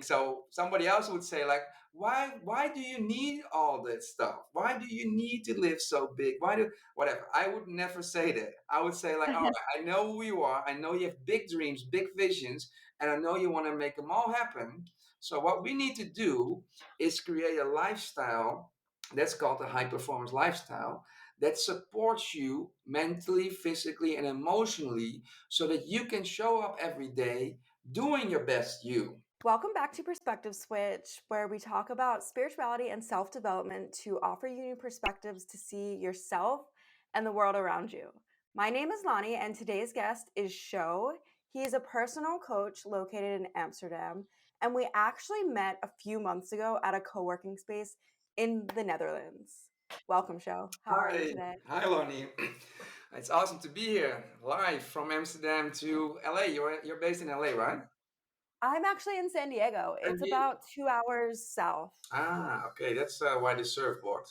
So somebody else would say like, why do you need all that stuff? Why do you need to live so big? Why do whatever? I would never say that. I would say like, all right, I know who you are. I know you have big dreams, big visions, and I know you want to make them all happen. So what we need to do is create a lifestyle that's called a high performance lifestyle that supports you mentally, physically, and emotionally so that you can show up every day doing your best you. Welcome back to Perspective Switch, where we talk about spirituality and self development to offer you new perspectives to see yourself and the world around you. My name is Lonnie, and today's guest is Sho. He is a personal coach located in Amsterdam, and we actually met a few months ago at a co working space in the Netherlands. Welcome, Sho. How are you Hi, today? hi, Lonnie. It's awesome to be here live from Amsterdam to LA. You're based in LA, right? I'm actually in San Diego. San It's Diego. about 2 hours south. Okay, that's why the surfboard.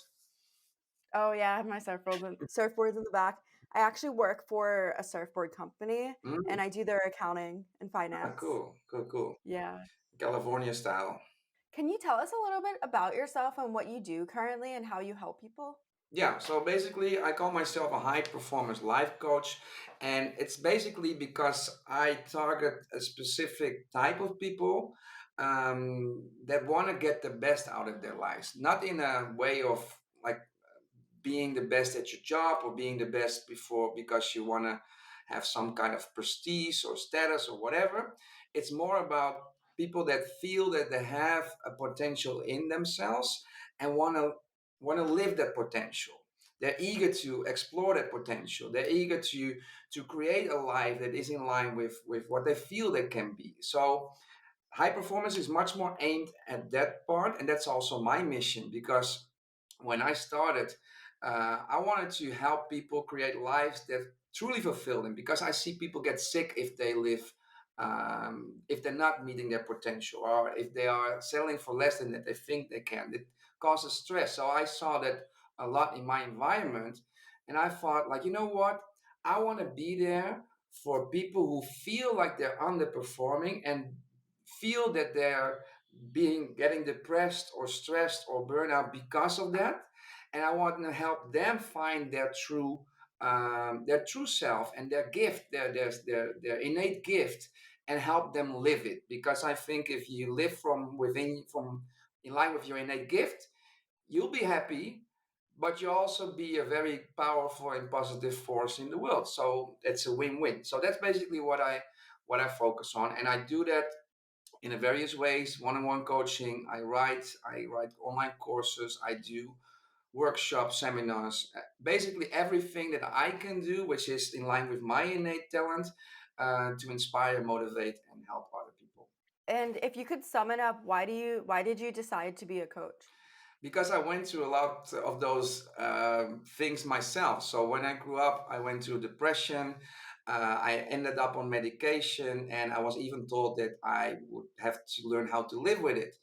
Oh yeah, I have my surfboards in the back. I actually work for a surfboard company Mm, and I do their accounting and finance. cool, cool, cool. Yeah. California style. Can you tell us a little bit about yourself and what you do currently and how you help people? Yeah, so basically, I call myself a high performance life coach, and it's basically because I target a specific type of people that want to get the best out of their lives, not in a way of like being the best at your job or being the best before because you want to have some kind of prestige or status or whatever. It's more about people that feel that they have a potential in themselves and want to live that potential. They're eager to explore that potential. They're eager to create a life that is in line with what they feel they can be. So high performance is much more aimed at that part, and that's also my mission because when I started, I wanted to help people create lives that truly fulfill them because I see people get sick if they live. If they're not meeting their potential or if they are settling for less than that they think they can, it causes stress. So I saw that a lot in my environment, and I thought, like, you know what? I want to be there for people who feel like they're underperforming and feel that they're being getting depressed or stressed or burnout because of that, and I want to help them find their true self and their gift, their innate gift, and help them live it. Because I think if you live from within, from in line with your innate gift, you'll be happy, but you also be a very powerful and positive force in the world. So it's a win-win. So that's basically what I focus on, and I do that in a various ways. One-on-one coaching. I write online courses. I do workshops, seminars, basically everything that I can do, which is in line with my innate talent, to inspire, motivate, and help other people. And if you could sum it up, why did you decide to be a coach? Because I went through a lot of those things myself. So when I grew up, I went through depression. I ended up on medication, and I was even told that I would have to learn how to live with it.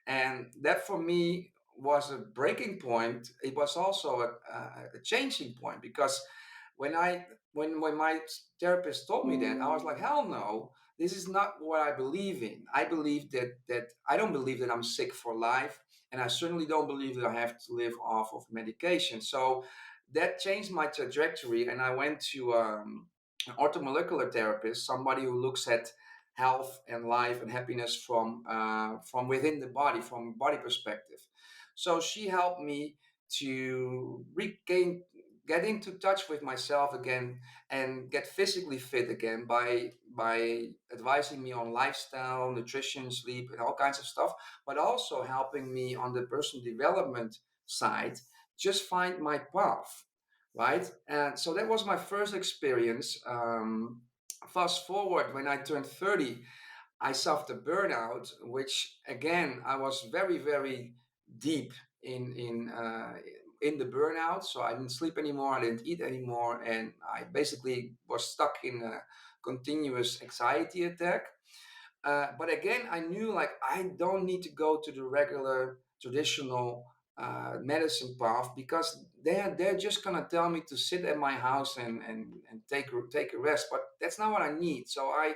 And that for me was a breaking point. It was also a changing point because when I when my therapist told me that, I was like, hell no, this is not what I believe in. I believe that I don't believe that I'm sick for life, and I certainly don't believe that I have to live off of medication. So that changed my trajectory, and I went to an orthomolecular therapist, somebody who looks at health and life and happiness from within the body, from body perspective. So she helped me to get into touch with myself again and get physically fit again by advising me on lifestyle, nutrition, sleep, and all kinds of stuff, but also helping me on the personal development side just find my path, right? And so that was my first experience. Fast forward, when I turned 30, I suffered a burnout, which again I was very very deep in in uh, in the burnout. So I didn't sleep anymore, I didn't eat anymore, and I basically was stuck in a continuous anxiety attack. But again, I knew like I don't need to go to the regular traditional medicine path because they're just gonna tell me to sit at my house and take a rest. But that's not what I need. So I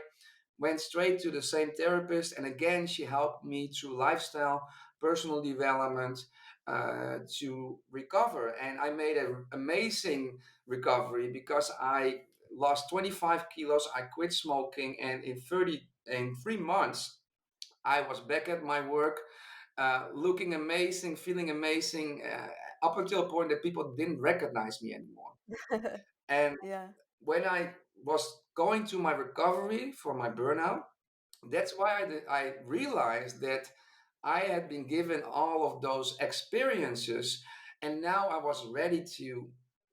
went straight to the same therapist. And again, she helped me through lifestyle, personal development to recover. And I made an amazing recovery because I lost 25 kilos. I quit smoking. And in 3 months, I was back at my work, looking amazing, feeling amazing, up until a point that people didn't recognize me anymore. And Yeah. when I was going to my recovery for my burnout, that's why I realized that I had been given all of those experiences, and now I was ready to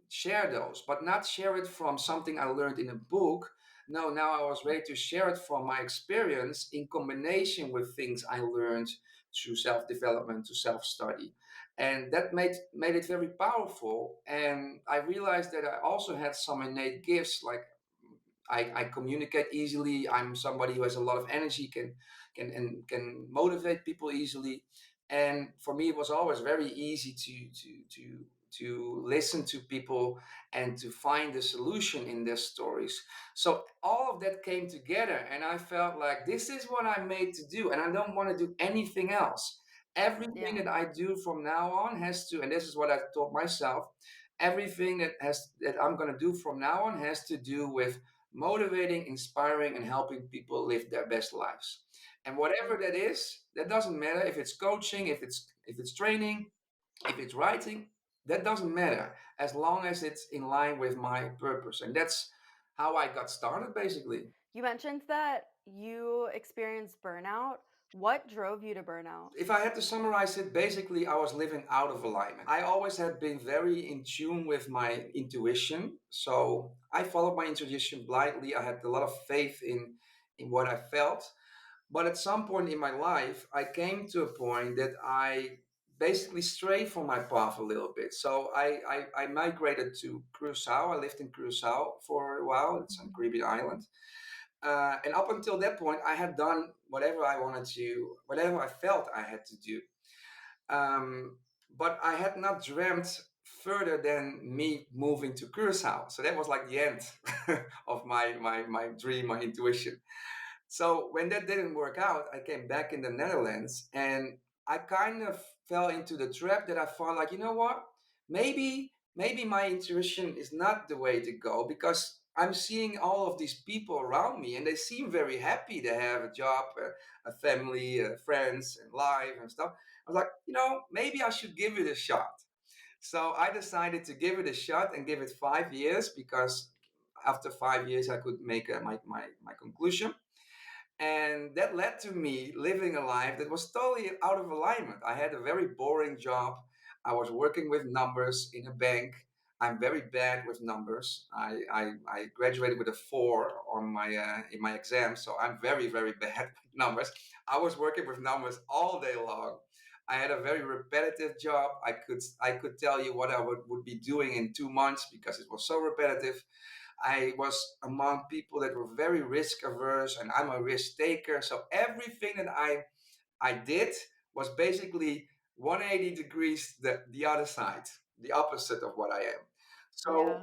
share those, but not share it from something I learned in a book. No, now I was ready to share it from my experience in combination with things I learned through self development, to self study. And that made it very powerful. And I realized that I also had some innate gifts, like I communicate easily. I'm somebody who has a lot of energy, can motivate people easily. And for me, it was always very easy to listen to people and to find the solution in their stories. So all of that came together, and I felt like this is what I'm made to do, and I don't want to do anything else. Everything Yeah. that I do from now on has to, and this is what I taught myself. Everything that I'm going to do from now on has to do with motivating, inspiring, and helping people live their best lives. And whatever Mm. that is, that doesn't matter if it's coaching, if it's training, if it's writing, that doesn't matter as long as it's in line with my purpose. And that's how I got started basically. You mentioned that you experienced burnout. What drove you to burnout? If I had to summarize it, basically, I was living out of alignment. I always had been very in tune with my intuition. So I followed my intuition blindly. I had a lot of faith in what I felt. But at some point in my life, I came to a point that I basically strayed from my path a little bit. So I migrated to Curacao. I lived in Curacao for a while. It's a Mhm. Caribbean island. And up until that point, I had done whatever I wanted to, whatever I felt I had to do. Um, but I had not dreamt further than me moving to Curacao. So that was like the end of my dream, my intuition. So when that didn't work out, I came back in the Netherlands, and I kind of fell into the trap that I thought, like, you know what? Maybe my intuition is not the way to go, because I'm seeing all of these people around me and they seem very happy. They have a job, a family, friends, and life and stuff. I was like, maybe I should give it a shot. So I decided to give it a shot and give it 5 years, because after 5 years I could make my conclusion. And that led to me living a life that was totally out of alignment. I had a very boring job. I was working with numbers in a bank. I'm very bad with numbers. I graduated with a 4 on my in my exam, so I'm very, very bad with numbers. I was working with numbers all day long. I had a very repetitive job. I could tell you what I would be doing in 2 months because it was so repetitive. I was among people that were very risk averse, and I'm a risk taker. So everything that I did was basically 180 degrees the other side, the opposite of what I am. So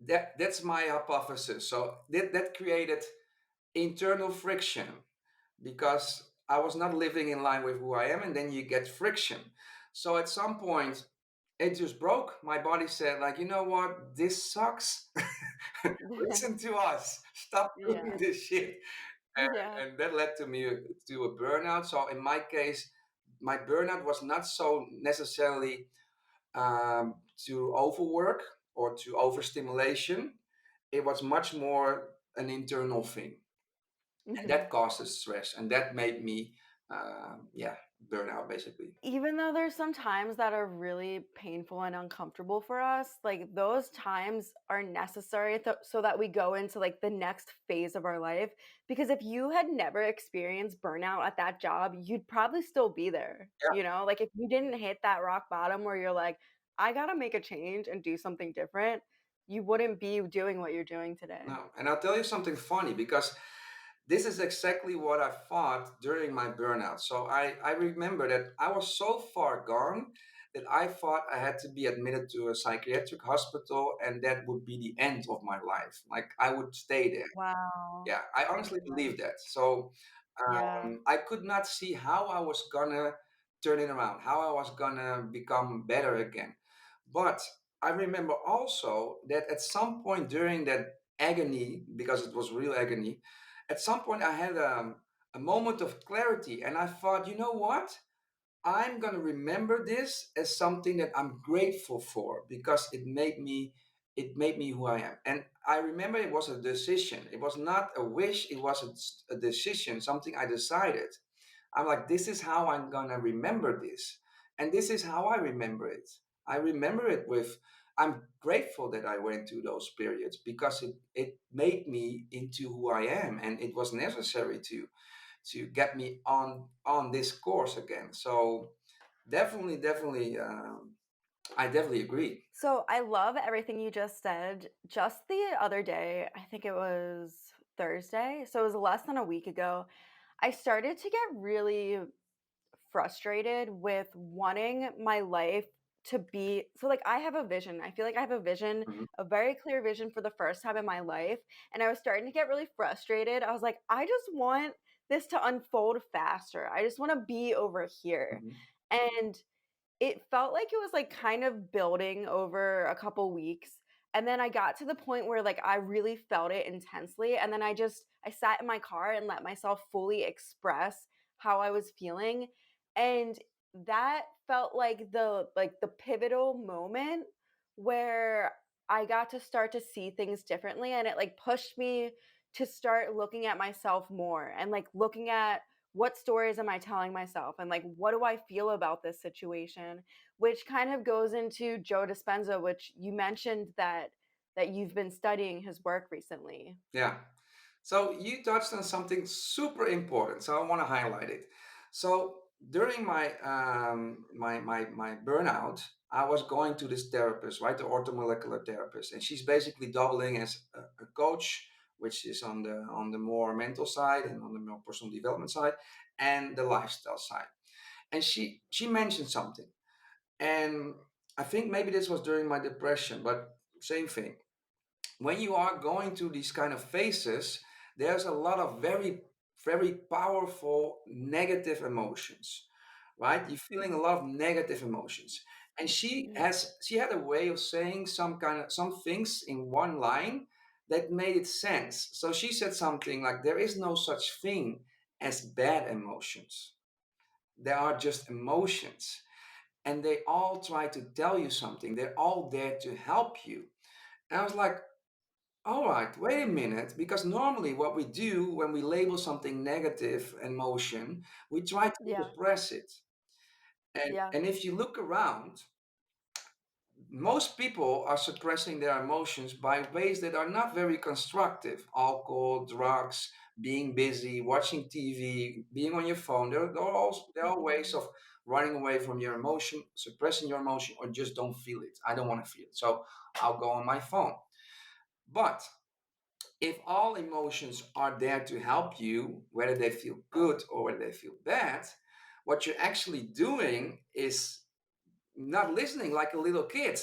Yeah. that's my hypothesis. So that created internal friction, because I was not living in line with who I am, and then you get friction. So at some point, it just broke. My body said, like, you know what, this sucks. Listen to us. Stop doing Yeah. this shit. Yeah. And that led to me to a burnout. So in my case, my burnout was not so necessarily um, to overwork or to overstimulation. It was much more an internal thing, and Mhm. that causes stress, and that made me, yeah, burn out basically. Even though there's some times that are really painful and uncomfortable for us, like those times are necessary so that we go into like the next phase of our life. Because if you had never experienced burnout at that job, you'd probably still be there. Yeah, Like if you didn't hit that rock bottom where you're like, I gotta make a change and do something different, you wouldn't be doing what you're doing today. no, and I'll tell you something funny, because this is exactly what I thought during my burnout. So I remember that I was so far gone that I thought I had to be admitted to a psychiatric hospital and that would be the end of my life. Like I would stay there. Wow. Yeah, I Oh honestly my God. believe that. So Yeah. I could not see how I was gonna turn it around, how I was gonna become better again. But I remember also that at some point during that agony, because it was real agony, at some point I had a moment of clarity and I thought, you know what? I'm going to remember this as something that I'm grateful for because it made me who I am. And I remember it was a decision. It was not a wish, it was a decision, something I decided. I'm like, this is how I'm going to remember this. And this is how I remember it. I remember it with I'm grateful that I went through those periods because it made me into who I am and it was necessary to get me on this course again. So definitely, I definitely agree. So I love everything you just said. Just the other day, I think it was Thursday, so it was less than a week ago, I started to get really frustrated with wanting my life to be so like I have a vision. I feel like I have a vision, Mhm, a very clear vision for the first time in my life, and I was starting to get really frustrated. I was like, I just want this to unfold faster. I just want to be over here. mhm, And it felt like it was, like, kind of building over a couple weeks, and then I got to the point where, like, I really felt it intensely, and then I sat in my car and let myself fully express how I was feeling, and that felt like the pivotal moment where I got to start to see things differently, and it, like, pushed me to start looking at myself more and, like, looking at what stories am I telling myself and like what do I feel about this situation, which kind of goes into Joe Dispenza, which you mentioned that you've been studying his work recently. yeah. So you touched on something super important. So I want to highlight it. So during my burnout, I was going to this therapist, right, the orthomolecular therapist, and she's basically doubling as a coach, which is on the more mental side and on the more personal development side, and the lifestyle side. And she mentioned something, and I think maybe this was during my depression, but same thing. When you are going through these kind of phases, there's a lot of very powerful negative emotions, right? You're feeling a lot of negative emotions. And Mhm. she had a way of saying some things in one line that made it sense. So she said something like there is no such thing as bad emotions. There are just emotions and they all try to tell you something. They're all there to help you. And I was like, all right, wait a minute, because normally what we do when we label something negative emotion, we try to Yeah. suppress it. And Yeah. and if you look around, most people are suppressing their emotions by ways that are not very constructive. Alcohol, drugs, being busy, watching TV, being on your phone. They're all ways Mhm. of running away from your emotion, suppressing your emotion, or just don't feel it. I don't want to feel it. So I'll go on my phone. But if all emotions are there to help you, whether they feel good or whether they feel bad, what you're actually doing is not listening like a little kid.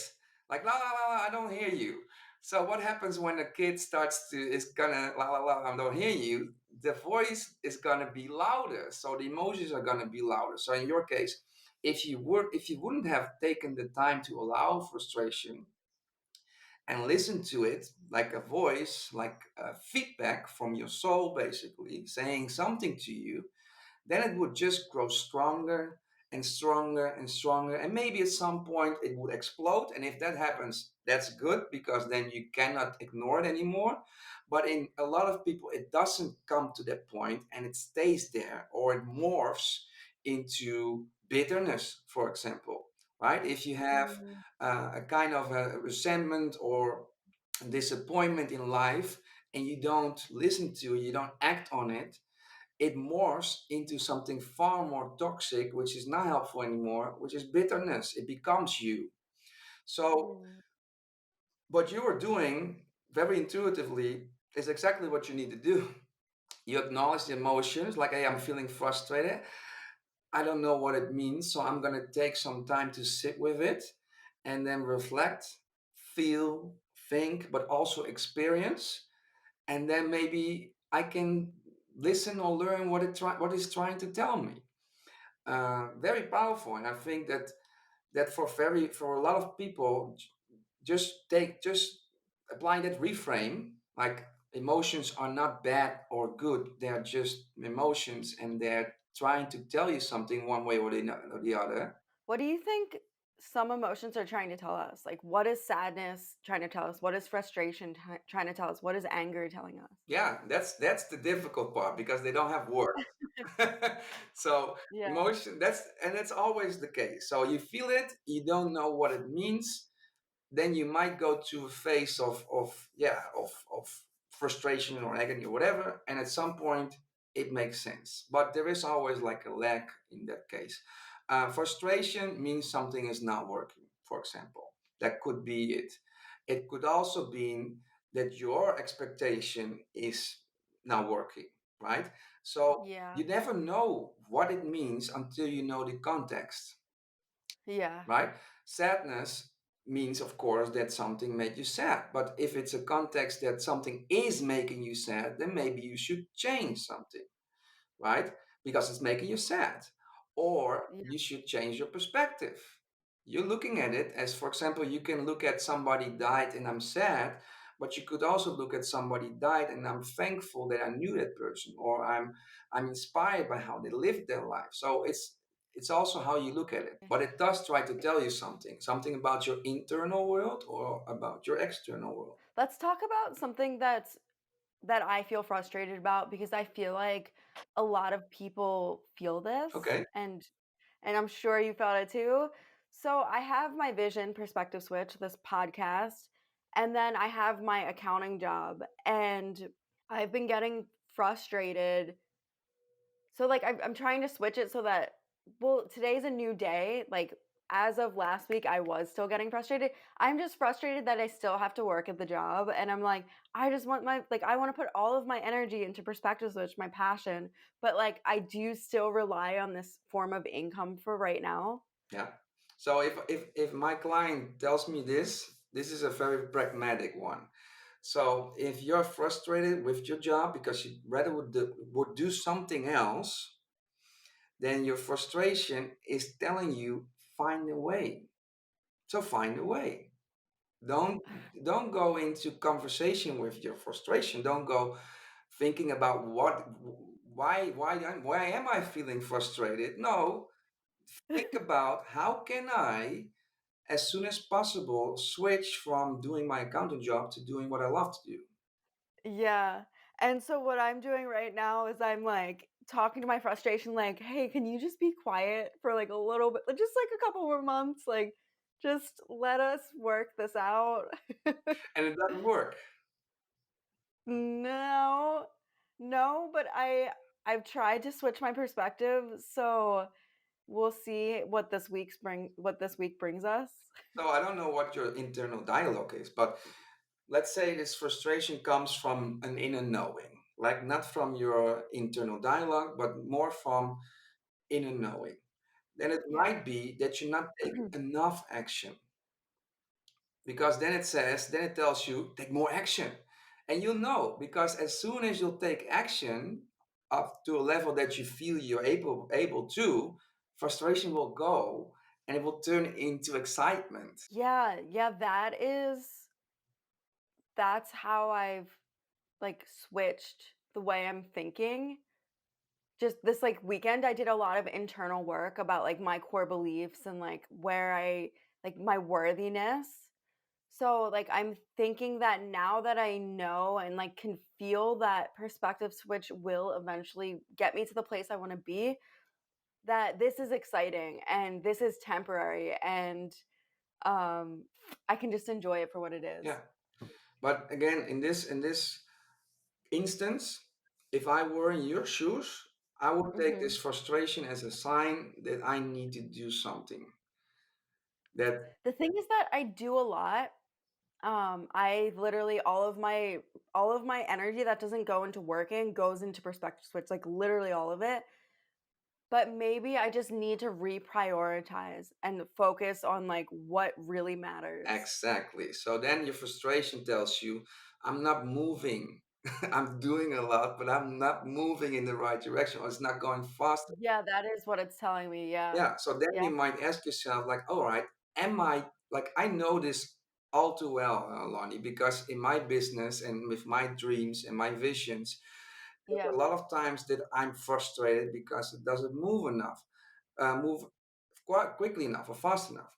Like la la la, la I don't hear you. So what happens when a kid starts to is gonna la la la, I don't hear you? The voice is gonna be louder. So the emotions are gonna be louder. So in your case, if you wouldn't have taken the time to allow frustration and listen to it like a voice, like a feedback from your soul, basically saying something to you, then it would just grow stronger and stronger and stronger. And maybe at some point it would explode. And if that happens, that's good because then you cannot ignore it anymore. But in a lot of people, it doesn't come to that point and it stays there or it morphs into bitterness, for example, right? If you have Mhm. a kind of a resentment or disappointment in life and you don't listen to it, you don't act on it, it morphs into something far more toxic, which is not helpful anymore, which is bitterness. It becomes you. So, Mhm. what you are doing very intuitively is exactly what you need to do. You acknowledge the emotions, like, hey, I'm feeling frustrated. I don't know what it means, so I'm going to take some time to sit with it and then reflect, feel, think, but also experience. And then maybe I can listen or learn what it's trying to tell me. Very powerful, and I think that for a lot of people, just applying that reframe, like emotions are not bad or good, they're just emotions, and they're trying to tell you something one way or the other. What do you think some emotions are trying to tell us? Like, what is sadness trying to tell us? What is frustration trying to tell us? What is anger telling us? Yeah, that's the difficult part because they don't have words. So Yeah. emotion, that's always the case. So you feel it, you don't know what it means, then you might go to a phase of frustration or agony or whatever, and at some point it makes sense. But there is always like a lag in that case. Frustration means something is not working, for example. That could be it. It could also be that your expectation is not working, right? So Yeah. you never know what it means until you know the context, Yeah. right? Sadness means, of course, that something made you sad. But if it's a context that something is making you sad, then maybe you should change something, right? Because it's making you sad. Or Yeah. you should change your perspective. You're looking at it as, for example, you can look at somebody died and I'm sad, but you could also look at somebody died and I'm thankful that I knew that person, or I'm inspired by how they lived their life. So it's also how you look at it. But it does try to tell you something about your internal world or about your external world. Let's talk about something that I feel frustrated about because I feel like a lot of people feel this Okay. and I'm sure you felt it too. So I have my Vision Perspective Switch, this podcast, and then I have my accounting job, and I've been getting frustrated. So like I'm trying to switch it so that, well, today's a new day. Like as of last week, I was still getting frustrated. I'm just frustrated that I still have to work at the job, and I'm like, I just want I want to put all of my energy into Perspective Switch, my passion, but like I do still rely on this form of income for right now. Yeah. So if my client tells me this is a very pragmatic one. So if you're frustrated with your job because you rather would do something else, then your frustration is telling you find a way. So find a way. Don't don't go into conversation with your frustration. Don't go thinking about why am I feeling frustrated? No, think about how can I as soon as possible switch from doing my accountant job to doing what I love to do. Yeah. And so what I'm doing right now is I'm like talking to my frustration like, "Hey, can you just be quiet for like a little bit? Just like a couple more months, like just let us work this out." And it doesn't work. No. No, but I've tried to switch my perspective, so we'll see what this week brings us. So I don't know what your internal dialogue is, but let's say this frustration comes from an inner knowing, like not from your internal dialogue, but more from inner knowing. Then it Yeah. might be that you not take enough action, because then it tells you take more action, and you'll know because as soon as you'll take action up to a level that you feel you're able to, frustration will go and it will turn into excitement. Yeah, yeah, that's how I've like switched the way I'm thinking. Just this like weekend I did a lot of internal work about like my core beliefs and like where I like my worthiness. So like I'm thinking that now that I know and like can feel that perspective switch will eventually get me to the place I want to be, that this is exciting and this is temporary, and um I can just enjoy it for what it is. Yeah, but again, in this instance, if I were in your shoes, I would take Mhm. this frustration as a sign that I need to do something. That The thing is that I do a lot. I literally all of my energy that doesn't go into working goes into perspective switch, like literally all of it. But maybe I just need to reprioritize and focus on like what really matters. Exactly. So then your frustration tells you, I'm not moving. I'm doing a lot, but I'm not moving in the right direction, or it's not going fast. Yeah, that is what it's telling me. Yeah. Yeah. So then Yeah. you might ask yourself, like, all right, am I, like, I know this all too well, Lonnie, because in my business and with my dreams and my visions, there's Yeah. a lot of times that I'm frustrated because it doesn't move enough, move quite quickly enough or fast enough.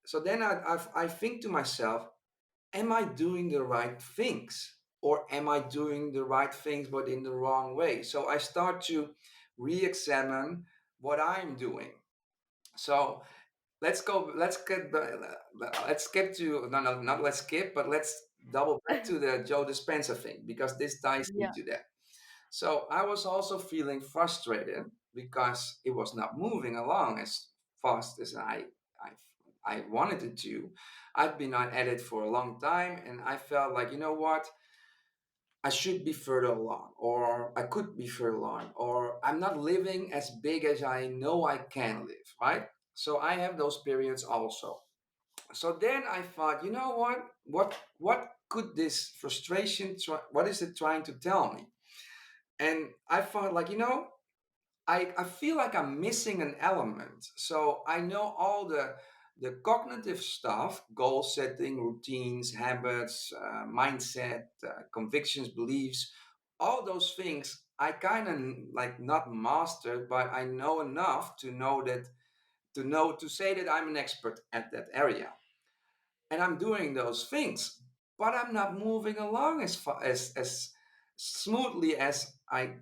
So then I think to myself, am I doing the right things? Or am I doing the right things but in the wrong way? So I start to re examine what I'm doing. So let's skip to, no, no, not let's skip, but let's double back to the Joe Dispenza thing because this ties Yeah. into that. So I was also feeling frustrated because it was not moving along as fast as I wanted it to. I've been at it for a long time, and I felt like, you know what, I should be further along, or I could be further along, or I'm not living as big as I know I can live, right? So I have those periods also. So then I thought, you know what, what could this frustration what is it trying to tell me? And I thought, like, I feel like I'm missing an element. So I know all the cognitive stuff, goal setting, routines, habits, mindset, convictions, beliefs, all those things I kind of like not mastered, but I know enough to know that to say that I'm an expert at that area, and I'm doing those things, but I'm not moving along as smoothly as I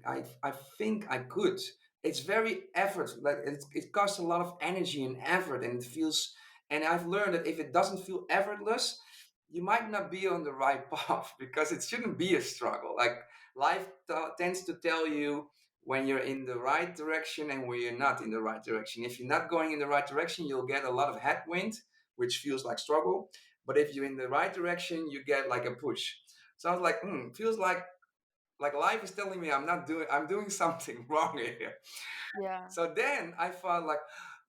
think I could. It's very effort, like it costs a lot of energy and effort, and it feels. And I've learned that if it doesn't feel effortless, you might not be on the right path because it shouldn't be a struggle. Like life tends to tell you when you're in the right direction and when you're not in the right direction. If you're not going in the right direction, you'll get a lot of headwind, which feels like struggle. But if you're in the right direction, you get like a push. So I was like, feels like life is telling me I'm doing something wrong here. Yeah. So then I thought, like,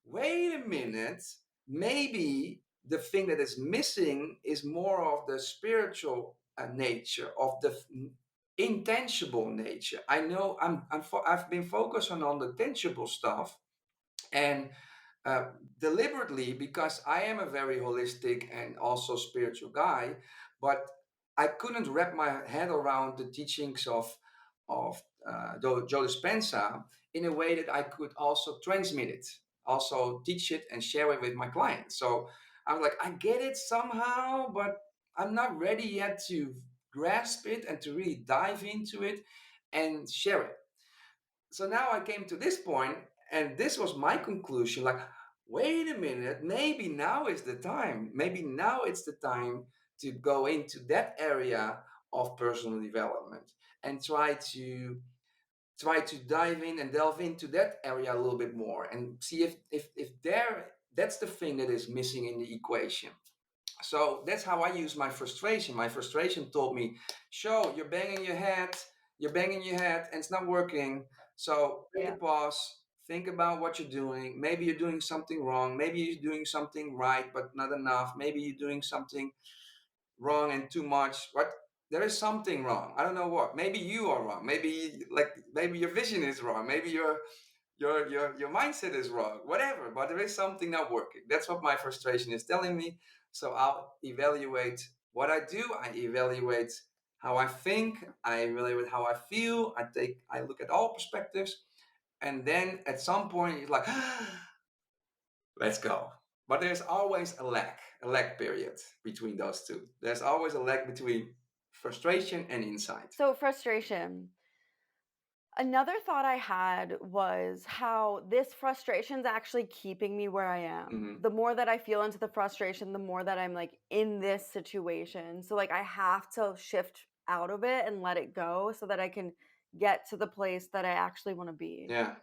wait a minute, maybe the thing that is missing is more of the spiritual nature, of the intangible nature. I know I've been focusing on the tangible stuff, and uh, deliberately, because I am a very holistic and also spiritual guy, but I couldn't wrap my head around the teachings of Joe Dispenza in a way that I could also transmit it, also teach it and share it with my clients. So I'm like, I get it somehow, but I'm not ready yet to grasp it and to really dive into it and share it. So now I came to this point, and this was my conclusion, like, wait a minute, maybe now is the time. Maybe now it's the time to go into that area of personal development and try to dive in and delve into that area a little bit more and see if there that's the thing that is missing in the equation. So that's how I use my frustration. My frustration told me, "Show, you're banging your head, and it's not working. So take a Yeah. pause, think about what you're doing. Maybe you're doing something wrong. Maybe you're doing something right, but not enough. Maybe you're doing something wrong and too much. What? There is something wrong. I don't know what. Maybe you are wrong. Maybe your vision is wrong. Maybe your mindset is wrong, whatever, but there is something not working. That's what my frustration is telling me. So I'll evaluate what I do. I evaluate how I think. I evaluate how I feel. I look at all perspectives, and then at some point it's like, let's go. But there's always a lag period between those two. There's always a lag between frustration and insight. So frustration. Another thought I had was how this frustration's actually keeping me where I am. Mhm. The more that I feel into the frustration, the more that I'm like in this situation. So like I have to shift out of it and let it go so that I can get to the place that I actually want to be. Yeah.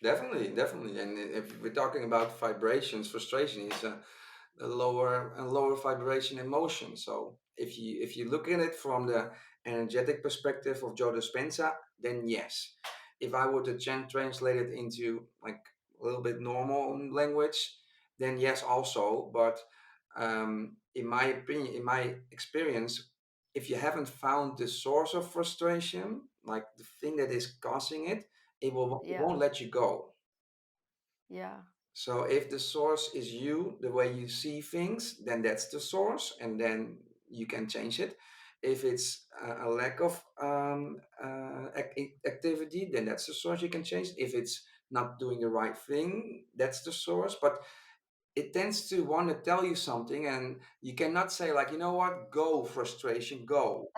Definitely, definitely. And if we're talking about vibrations, frustration is a lower vibration emotion. So if you look at it from the energetic perspective of Joe Dispenza, then yes. If I were to translate it into like a little bit normal language, then yes, also. But in my opinion, in my experience, if you haven't found the source of frustration, like the thing that is causing it, it Yeah. won't let you go. Yeah. So if the source is you, the way you see things, then that's the source, and then you can change it. If it's a lack of activity, then that's the source you can change. If it's not doing the right thing, that's the source. But it tends to want to tell you something, and you cannot say like, you know what, go frustration, go.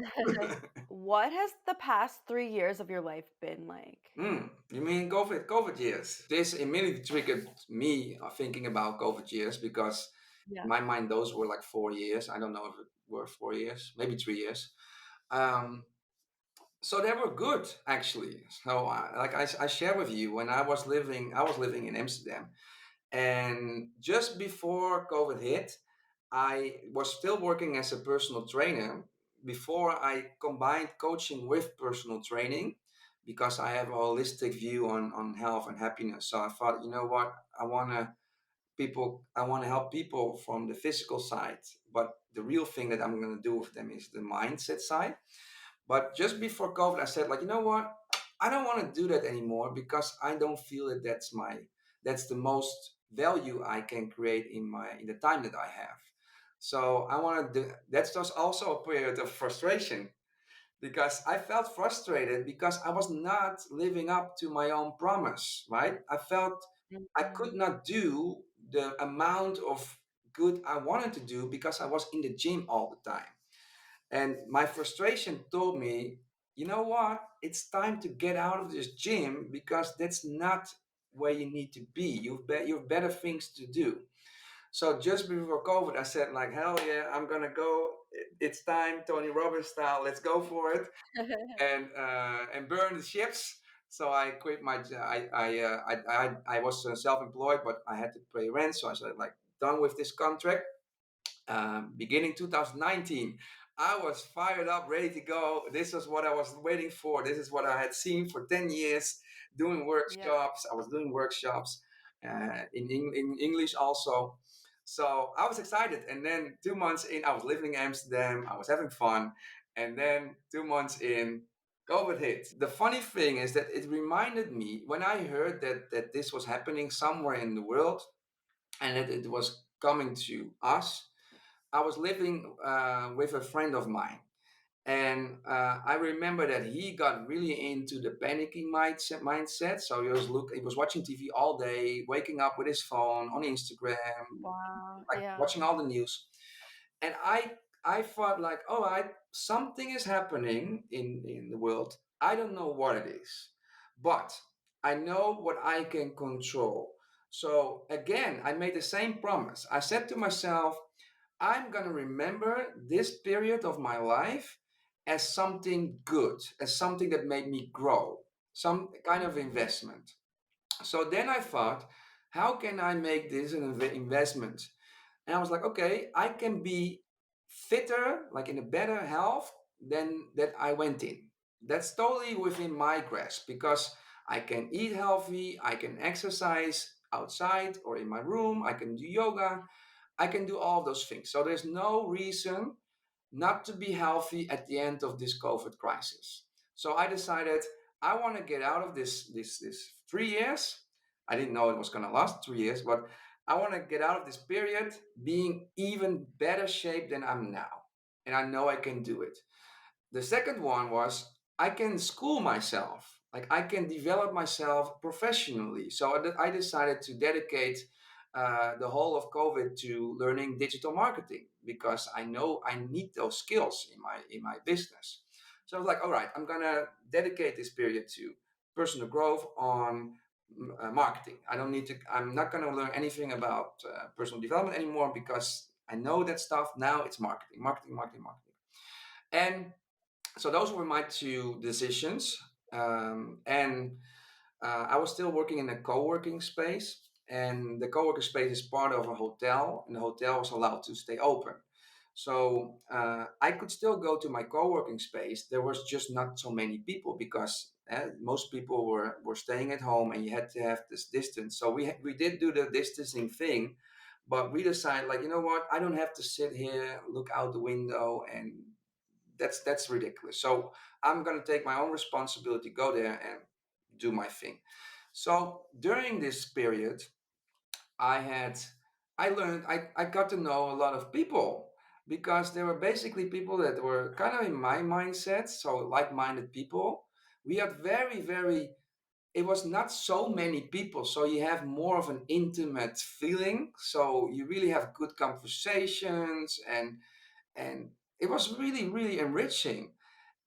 What has the past 3 years of your life been like? You mean COVID years? This immediately triggered me thinking about COVID years because Yeah. in my mind those were like 4 years. I don't know if it were 4 years, maybe 3 years. Um, so they were good actually. So I share with you when I was living in Amsterdam, and just before COVID hit, I was still working as a personal trainer before I combined coaching with personal training because I have a holistic view on health and happiness. So I thought, you know what, I want to help people from the physical side, but the real thing that I'm going to do with them is the mindset side. But just before COVID, I said, like, you know what? I don't want to do that anymore because I don't feel that that's the most value I can create in the time that I have. So I want to do that's just also a period of frustration because I felt frustrated because I was not living up to my own promise, right? I felt I could Mhm. not do the amount of good I wanted to do because I was in the gym all the time. And my frustration told me, you know what? It's time to get out of this gym because that's not where you need to be. You've better things to do. So just before COVID, I said like, hell yeah, I'm gonna go. It's time, Tony Robbins style. Let's go for it and burn the ships. So I quit my. I was self-employed, but I had to pay rent. So I said like, done with this contract. Beginning 2019, I was fired up, ready to go. This was what I was waiting for. This is what I had seen for 10 years doing Yeah. workshops. I was doing workshops in English also. So I was excited. And then 2 months in, I was living in Amsterdam. I was having fun. And then 2 months in, COVID hit. The funny thing is that it reminded me when I heard that this was happening somewhere in the world and that it was coming to us. I was living with a friend of mine, and I remember that he got really into the panicking mindset. So he was watching TV all day, waking up with his phone on Instagram, Wow. like Yeah. watching all the news. And I thought like, all right, something is happening in the world. I don't know what it is, but I know what I can control. So again, I made the same promise. I said to myself, I'm going to remember this period of my life as something good, as something that made me grow, some kind of Mhm. investment. So then I thought, how can I make this an investment? And I was like, okay, I can be fitter, like in a better health than that I went in. That's totally within my grasp because I can eat healthy, I can exercise outside or in my room, I can do yoga, I can do all of those things. So there's no reason not to be healthy at the end of this COVID crisis. So I decided I want to get out of this 3 years. I didn't know it was going to last 3 years, but I want to get out of this period being even better shape than I'm now, and I know I can do it. The second one was I can school myself, like I can develop myself professionally. So I decided to dedicate the whole of COVID to learning digital marketing because I know I need those skills in my business. So I was like, all right, I'm gonna dedicate this period to personal growth on marketing. I don't need to. I'm not gonna learn anything about personal development anymore because I know that stuff now. It's marketing, marketing, marketing, marketing, and so those were my two decisions. And I was still working in a co-working space, and the co-working space is part of a hotel, and the hotel was allowed to stay open. So I could still go to my co-working space. There was just not so many people because most people were staying at home, and you had to have this distance. So we did do the distancing thing, but we decided, like, you know what? I don't have to sit here, look out the window, and that's ridiculous. So I'm gonna take my own responsibility, go there and do my thing. So during this period, I had I learned I got to know a lot of people because they were basically people that were kind of in my mindset, so like-minded people. We had very it was not so many people, so you have more of an intimate feeling. So you really have good conversations, and it was really enriching.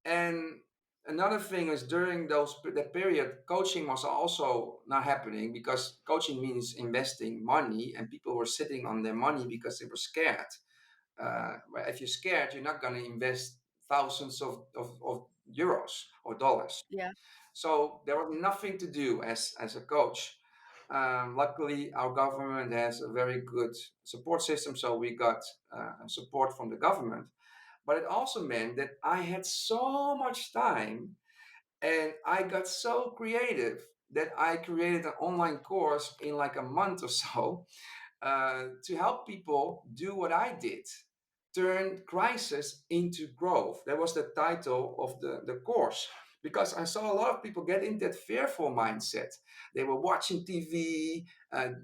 And another thing is, during that period, coaching was also not happening because coaching means investing money, and people were sitting on their money because they were scared. Well, if you're scared, you're not going to invest thousands of euros or dollars. Yeah. So there was nothing to do as a coach. Luckily, our government has a very good support system, so we got support from the government. But it also meant that I had so much time, and I got so creative that I created an online course in like a month or so, to help people do what I did, turn crisis into growth. That was the title of the course. Because I saw a lot of people get in that fearful mindset. They were watching TV,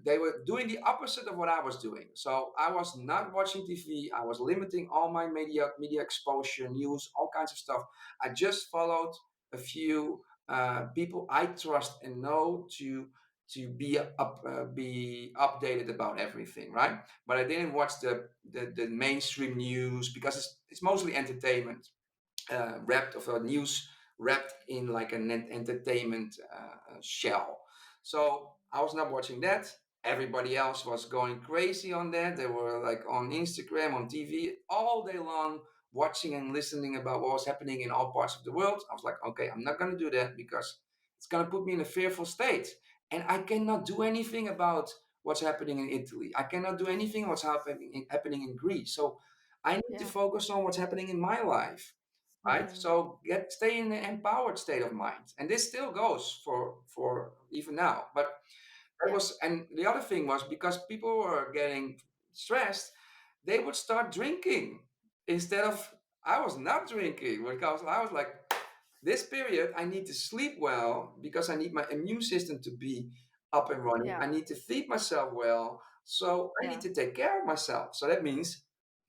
they were doing the opposite of what I was doing. So I was not watching TV, I was limiting all my media exposure, news, all kinds of stuff. I just followed a few people I trust and know to be updated about everything, right? But I didn't watch the mainstream news because it's mostly entertainment, wrapped of a news wrapped in like an entertainment shell. So I was not watching that. Everybody else was going crazy on that. They were like on Instagram, on TV all day long, watching and listening about what was happening in all parts of the world. I was like, okay, I'm not going to do that because it's going to put me in a fearful state. And I cannot do anything about what's happening in Italy. I cannot do anything what's happening in Greece. So I need to Yeah. focus on what's happening in my life, right? Hmm. So stay in an empowered state of mind, and this still goes for even now. But that Yeah. was, and the other thing was, because people were getting stressed, they would start drinking instead of. I was not drinking because I was like, this period I need to sleep well because I need my immune system to be up and running. Yeah. I need to feed myself well, so I need Yeah. to take care of myself. So that means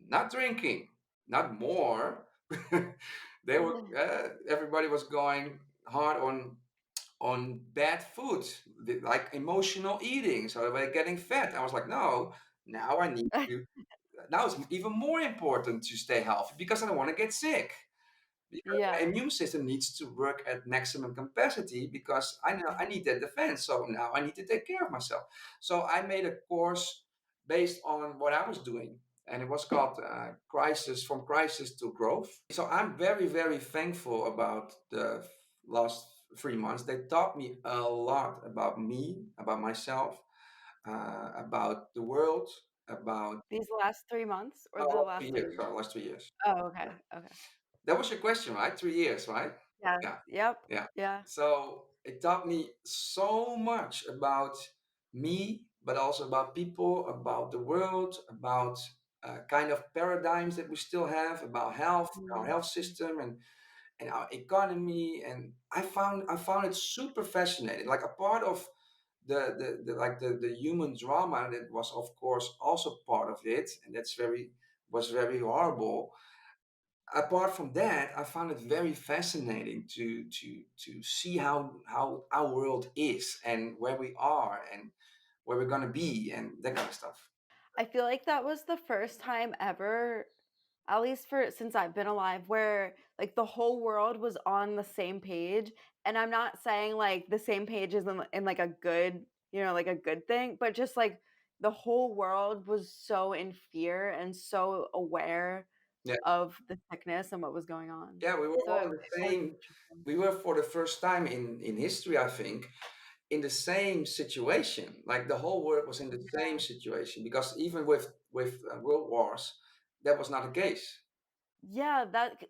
not drinking, not more. They were everybody was going hard on bad food, like emotional eating, so they were getting fat. I was like, no, now I need to. Now it's even more important to stay healthy because I don't want to get sick, because Yeah. my immune system needs to work at maximum capacity because I know I need that defense. So now I need to take care of myself. So I made a course based on what I was doing, and it was called "Crisis from Crisis to Growth." So I'm very thankful about the last 3 months. They taught me a lot about me, about myself, about the world, about These last 3 months or the oh, last 3 years. 3 years? Sorry, last 3 years. Oh, okay. Okay. That was your question, right? 3 years, right? Yes. Yeah, Yep. yeah. Yeah. So it taught me so much about me, but also about people, about the world, about kind of paradigms that we still have about health, our Mhm. health system, and our economy. And I found it super fascinating. Like a part of the human drama that was, of course, also part of it, and was very horrible. Apart from that, I found it very fascinating to see how our world is and where we are and where we're gonna be and that kind of stuff. I feel like that was the first time ever, at least for since I've been alive, where like the whole world was on the same page. And I'm not saying like the same page is in like a good, like a good thing, but just like the whole world was so in fear and so aware Yeah, of the sickness and what was going on. yeah, we were So all it in the was same. interesting. We were, for the first time in history, I think, in the same situation. Like the whole world was in the same situation, because even with world wars, that was not the case. Yeah,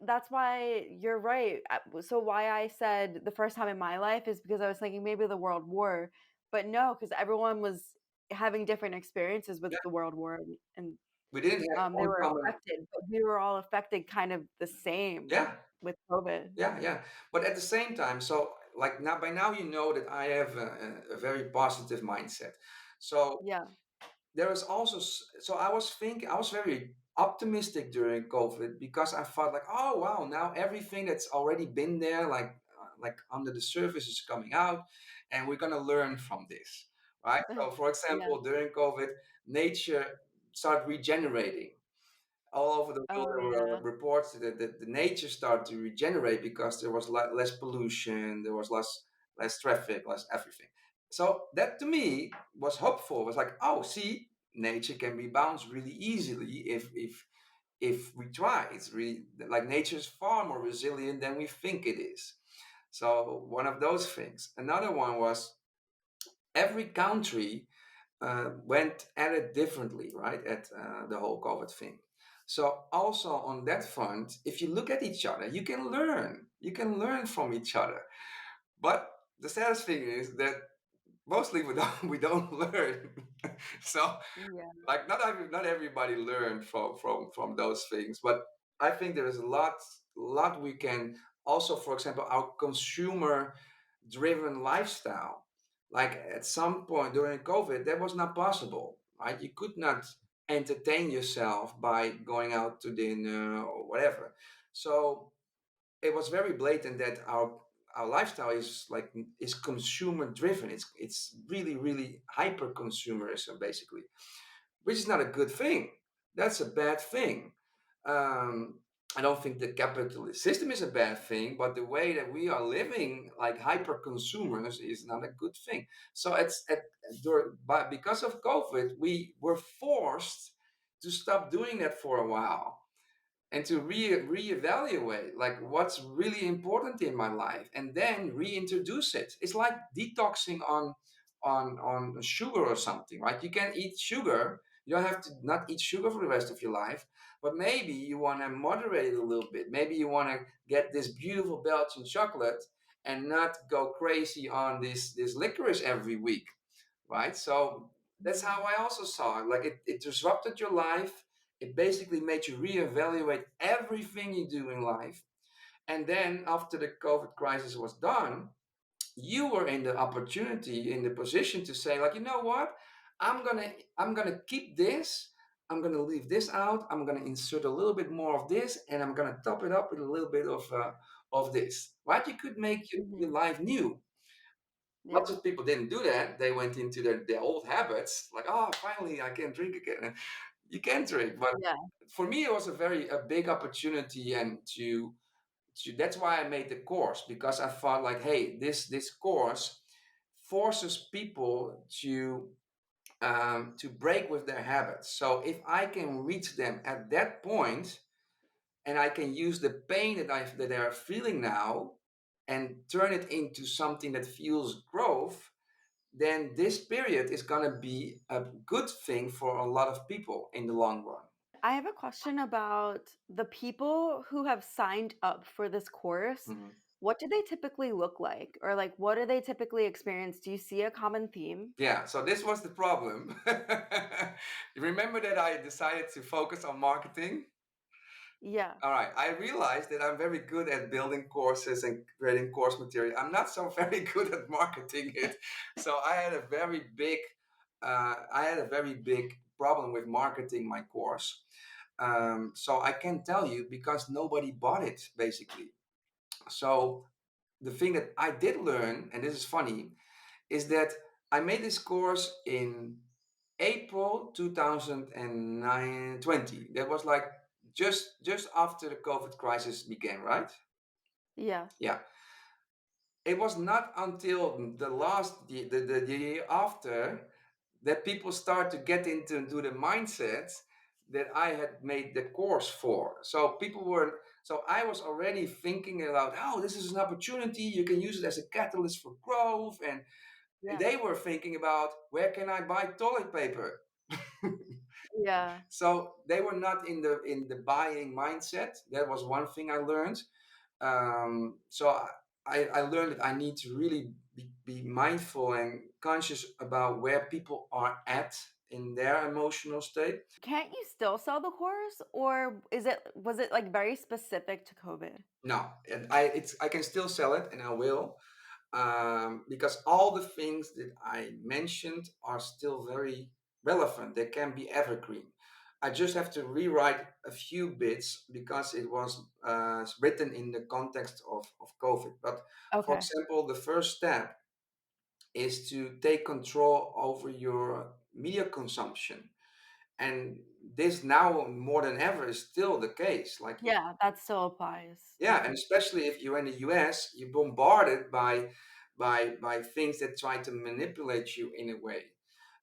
that's why you're right. So why I said the first time in my life is because I was thinking maybe the world war, but no, because everyone was having different experiences with Yeah, the world war, and we didn't have they one were common. affected, but we were all affected kind of the same Yeah, with COVID. yeah, yeah. But at the same time, so like now, by now you know that I have a very positive mindset. So Yeah. there is also so I was thinking, I was very optimistic during COVID because I thought like, oh wow, now everything that's already been there, like under the surface, is coming out, and we're gonna learn from this, right? So for Yeah. example, during COVID, nature started regenerating. All over the world, Oh, there were yeah. reports that the nature started to regenerate because there was less pollution, there was less traffic, less everything. So that to me was hopeful. It was like, oh, see, nature can rebound really easily if we try. It's really like nature is far more resilient than we think it is. So one of those things. Another one was every country went at it differently, right? At the whole COVID thing. So also on that front, if you look at each other, you can learn. You can learn from each other. But the saddest thing is that mostly we don't we don't learn. So Yeah. like not everybody learned from those things, but I think there is a lot we can also, for example, our consumer driven lifestyle. Like at some point during COVID, that was not possible, right? You could not entertain yourself by going out to dinner or whatever. So it was very blatant that our lifestyle is consumer driven. It's really hyper consumerism basically, which is not a good thing. That's a bad thing. Um, I don't think the capitalist system is a bad thing, but the way that we are living like hyper consumers is not a good thing. So but because of COVID, we were forced to stop doing that for a while and to reevaluate like what's really important in my life and then reintroduce it. It's like detoxing on sugar or something, right? You can eat sugar. You don't have to not eat sugar for the rest of your life, but maybe you want to moderate it a little bit. Maybe you want to get this beautiful Belgian chocolate and not go crazy on this licorice every week, right? So that's how Mhm. I also saw it. Like it disrupted your life. It basically made you reevaluate everything you do in life. And then after the COVID crisis was done, you were in the opportunity, in the position to say, like, you know what? I'm gonna I'm gonna keep this. I'm gonna leave this out. I'm gonna insert a little bit more of this, and I'm gonna top it up with a little bit of this. Right? You could make your Mhm. life new. Yeah. Lots of people didn't do that. They went into their old habits, like, oh, finally I can drink again. You can drink, but Yeah. for me, it was a big opportunity, and that's why I made the course because I thought like, hey, this course forces people to break with their habits. So if I can reach them at that point, and I can use the pain that they are feeling now, and turn it into something that fuels growth, then this period is going to be a good thing for a lot of people in the long run. I have a question about the people who have signed up for this course. Mhm. What do they typically look like? Or like what do they typically experience? Do you see a common theme? Yeah, so this was the problem. You remember that I decided to focus on marketing? Yeah. All right, I realized that I'm very good at building courses and creating course material. I'm not so very good at marketing it. So I had a very big problem with marketing my course. So I can tell you because nobody bought it basically. So the thing that I did learn, and this is funny, is that I made this course in April 2020. That was like just after the COVID crisis began, right? Yeah. Yeah. It was not until the year after that people start to get into the mindset that I had made the course for. So I was already thinking about, oh, this is an opportunity. You can use it as a catalyst for growth. And Yeah. they were thinking about, where can I buy toilet paper? Yeah. So they were not in the buying mindset. That was one thing I learned. So I learned that I need to really be mindful and conscious about where people are at in their emotional state. Can't you still sell the course, or was it like very specific to COVID? No, and I can still sell it, and I will, because all the things that I mentioned are still very relevant. They can be evergreen. I just have to rewrite a few bits because it was written in the context of COVID. But for Okay. example, the first step is to take control over your media consumption. And this now more than ever is still the case. Like, Yeah, that still applies. yeah, and especially if you're in the US, you're bombarded by things that try to manipulate you in a way.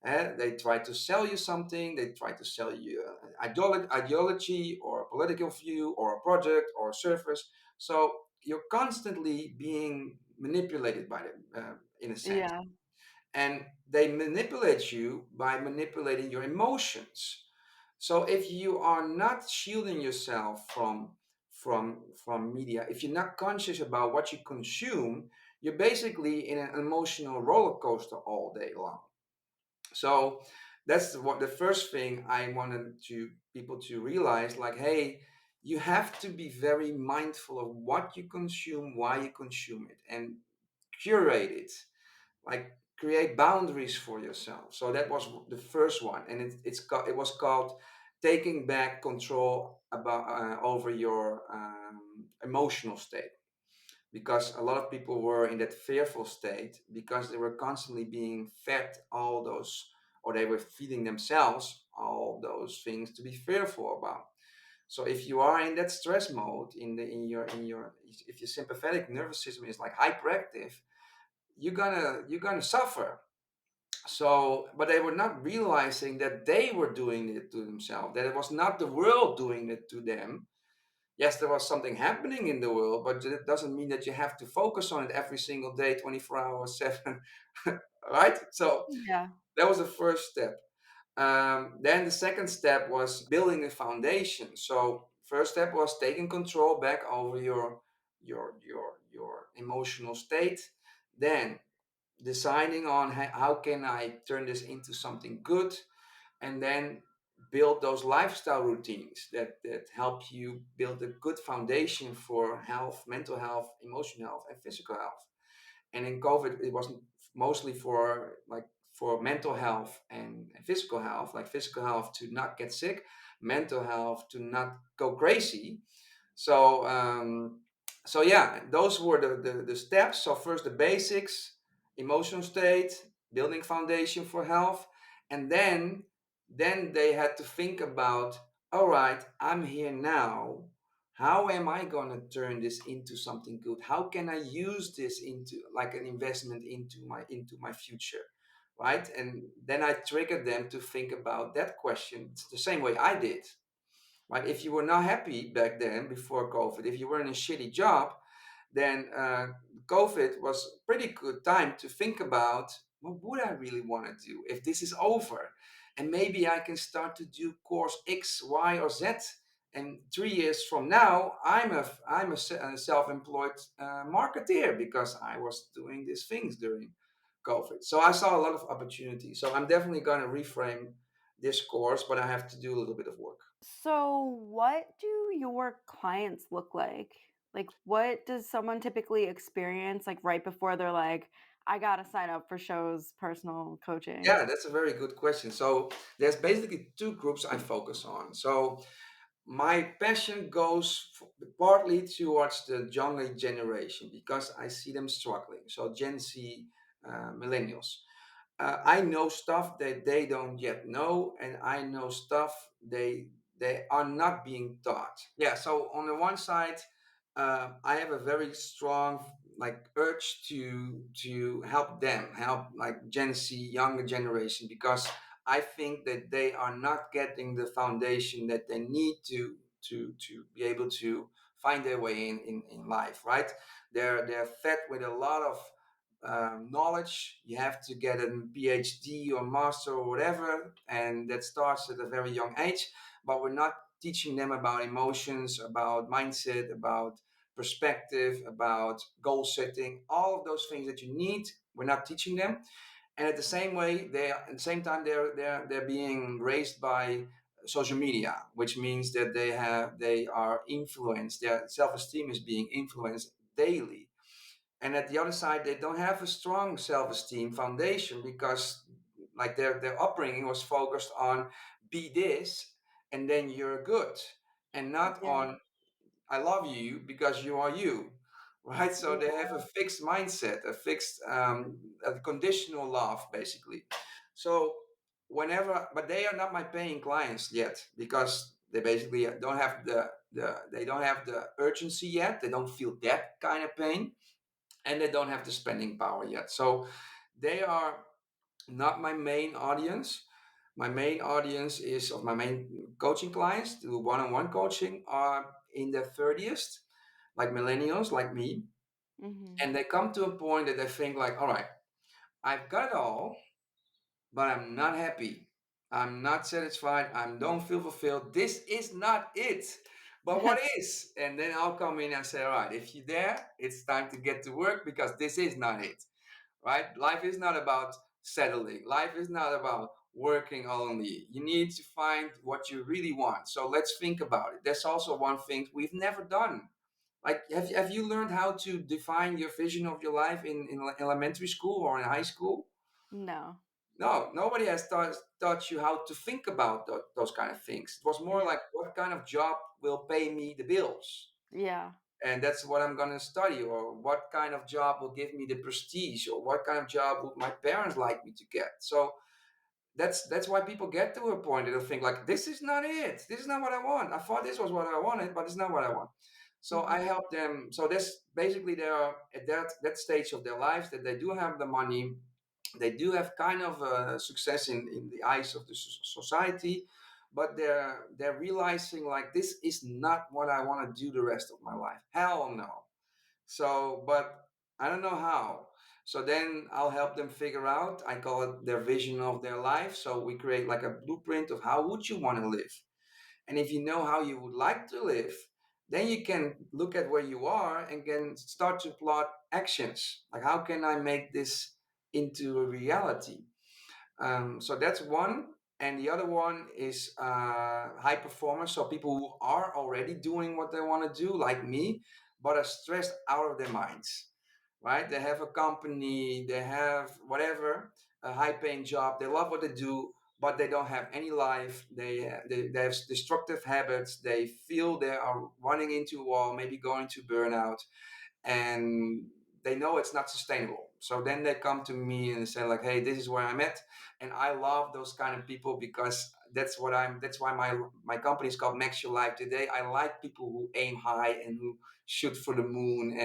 They try to sell you something. They try to sell you ideology or a political view or a project or a service. So you're constantly being manipulated by them, in a sense, Yeah. and they manipulate you by manipulating your emotions. So if you are not shielding yourself from media, if you're not conscious about what you consume, you're basically in an emotional roller coaster all day long. So that's what the first thing I wanted to people to realize, like, hey, you have to be very mindful of what you consume, why you consume it, and curate it, like create boundaries for yourself. So that was the first one, and it was called taking back control about over your emotional state, because a lot of people were in that fearful state because they were constantly being fed all those, or they were feeding themselves all those things to be fearful about. So if you are in that stress mode, in your if your sympathetic nervous system is like hyperactive, you're gonna suffer. So, but they were not realizing that they were doing it to themselves, that it was not the world doing it to them. Yes, there was something happening in the world, but it doesn't mean that you have to focus on it every single day, 24 hours 7. Right? So Yeah. that was the first step. Then the second step was building a foundation. So first step was taking control back over your emotional state. Then deciding on how can I turn this into something good, and then build those lifestyle routines that help you build a good foundation for health, mental health, emotional health, and physical health. And in COVID, it wasn't mostly for mental health and physical health, like physical health to not get sick, mental health to not go crazy. So so yeah, those were the steps. So first the basics, emotional state, building foundation for health, and then they had to think about, all right, I'm here now. How am I gonna turn this into something good? How can I use this into like an investment into my future? Right? And then I triggered them to think about that question the same way I did. Right? If you were not happy back then before COVID, if you were in a shitty job, then COVID was a pretty good time to think about, what would I really want to do if this is over? And maybe I can start to do course X, Y, or Z. And 3 years from now, I'm a self-employed marketeer because I was doing these things during COVID. So I saw a lot of opportunity. So I'm definitely going to reframe this course, but I have to do a little bit of work. So, what do your clients look like? Like, what does someone typically experience like right before they're like, I gotta sign up for Show's personal coaching? Yeah, that's a very good question. So there's basically two groups I focus on. So my passion goes partly towards the younger generation because I see them struggling. So Gen Z, millennials. I know stuff that they don't yet know, and I know stuff they are not being taught. Yeah. So on the one side, I have a very strong like urge to help them, help like Gen Z, younger generation, because I think that they are not getting the foundation that they need to be able to find their way in life. Right? They're fed with a lot of knowledge. You have to get a PhD or master or whatever, and that starts at a very young age. But we're not teaching them about emotions, about mindset, about perspective, about goal setting, all of those things that you need. We're not teaching them, and at the same way, at the same time they're being raised by social media, which means that they are influenced. Their self esteem is being influenced daily, and at the other side they don't have a strong self-esteem foundation because like their upbringing was focused on be this and then you're good, and not Yeah. on I love you because you are you, right? So they have a Yeah. fixed mindset, a fixed a conditional love basically. So whenever, but they are not my paying clients yet because they basically don't have they don't have the urgency yet, they don't feel that kind of pain, and they don't have the spending power yet. So they are not my main audience. My main audience is of my main coaching clients do one-on-one coaching are in their 30th, like millennials like me. Mm-hmm. And they come to a point that they think like, all right, I've got it all, but I'm not happy. I'm not satisfied. I don't feel fulfilled. This is not it. But what is? And then I'll come in and say, all right, if you're there, it's time to get to work because this is not it, right? Life is not about settling. Life is not about working only. You need to find what you really want. So let's think about it. That's also one thing we've never done. Like, have you learned how to define your vision of your life in elementary school or in high school? No. No, nobody has taught you how to think about those kind of things. It was more Yeah. like, what kind of job will pay me the bills? Yeah. And that's what I'm going to study, or what kind of job will give me the prestige, or what kind of job would my parents like me to get. So that's why people get to a point that they think like, this is not it, this is not what I want. I thought this was what I wanted, but it's not what I want. So I Mm-hmm. help them. So this basically, they are at that stage of their lives that they do have the money, they do have kind of success in the eyes of the society, but they're realizing like, this is not what I want to do the rest of my life. Hell no. So, but I don't know how. So then I'll help them figure out. I call it their vision of their life. So we create like a blueprint of how would you want to live. And if you know how you would like to live, then you can look at where you are and can start to plot actions. Like, how can I make this into a reality? So that's one. And the other one is high performers. So people who are already doing what they want to do, like me, but are stressed out of their minds, right? They have a company, they have whatever, a high paying job, they love what they do, but they don't have any life. They have destructive habits. They feel they are running into a wall, maybe going to burnout, and they know it's not sustainable. So then they come to me and say like, hey, this is where I'm at. And I love those kind of people because that's why my company is called Max Your Life Today. I like people who aim high and who shoot for the moon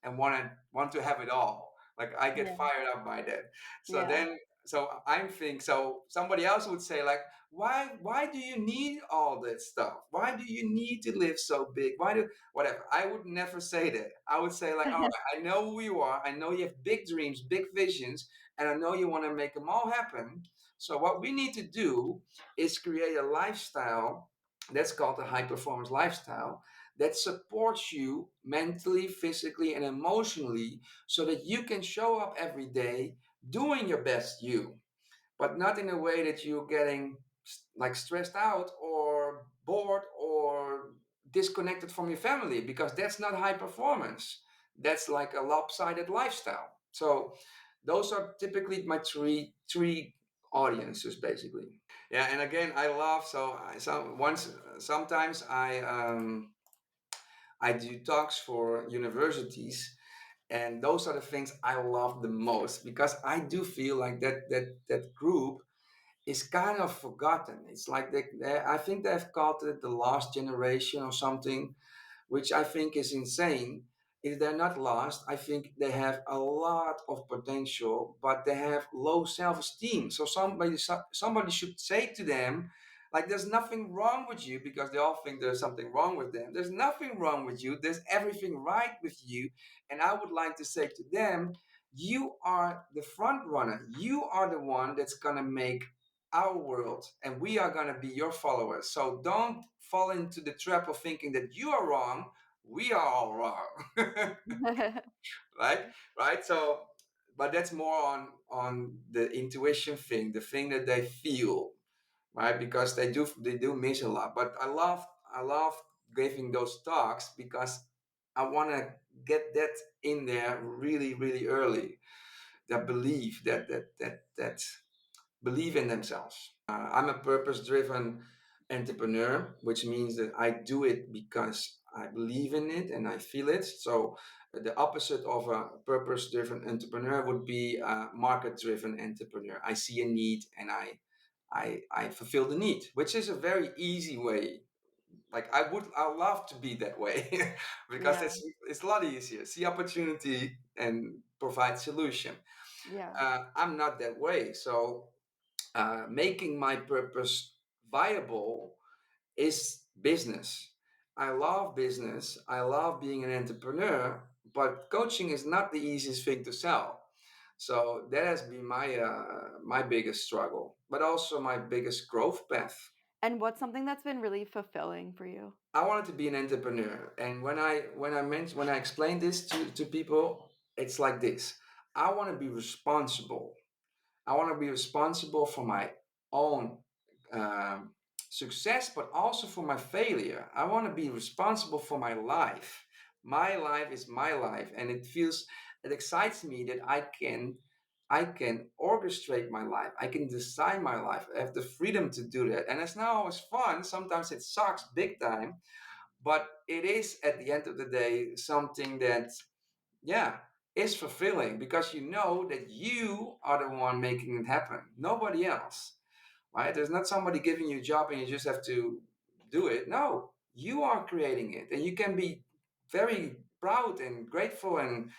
and want to have it all. Like, I get Yeah. fired up by that. So Yeah. then, so I think, so somebody else would say like, why do you need all that stuff? Why do you need to live so big? Why do whatever? I would never say that. I would say like, all right, I know who you are. I know you have big dreams, big visions, and I know you want to make them all happen. So what we need to do is create a lifestyle that's called a high performance lifestyle that supports you mentally, physically, and emotionally, so that you can show up every day doing your best you, but not in a way that you're getting like stressed out or bored or disconnected from your family, because that's not high performance. That's like a lopsided lifestyle. So those are typically my three audiences basically. Yeah, and again, I love, so sometimes I do talks for universities, and those are the things I love the most, because I do feel like that group is kind of forgotten. It's like I think they've called it the lost generation or something, which I think is insane. If they're not lost, I think they have a lot of potential, but they have low self-esteem. So somebody should say to them, like, there's nothing wrong with you, because they all think there's something wrong with them. There's nothing wrong with you. There's everything right with you. And I would like to say to them, You are the front runner. You are the one that's going to make our world, and we are going to be your followers. So don't fall into the trap of thinking that you are wrong. We are all wrong. Right, right. So but that's more on the intuition thing, the thing that they feel, right? Because they do miss a lot. But I love giving those talks because I want to get that in there really really early, that belief, that believe in themselves. I'm a purpose driven entrepreneur, which means that I do it because I believe in it and I feel it. So the opposite of a purpose driven entrepreneur would be a market driven entrepreneur. I see a need and I fulfill the need, which is a very easy way. Like I love to be that way because Yeah. it's a lot easier. See opportunity and provide solution. Yeah. I'm not that way. So making my purpose viable is business. I love business. I love being an entrepreneur, but coaching is not the easiest thing to sell. So that has been my biggest struggle, but also my biggest growth path. And what's something that's been really fulfilling for you? I wanted to be an entrepreneur, and when I explain this to people, it's like this: I want to be responsible. I want to be responsible for my own um, success, but also for my failure. I want to be responsible for my life. My life is my life, and it excites me that I can orchestrate my life. I can design my life. I have the freedom to do that, and it's not always fun. Sometimes it sucks big time, but it is at the end of the day something that, yeah, is fulfilling because you know that you are the one making it happen, nobody else, right? There's not somebody giving you a job and you just have to do it. No, you are creating it, and you can be very proud and grateful and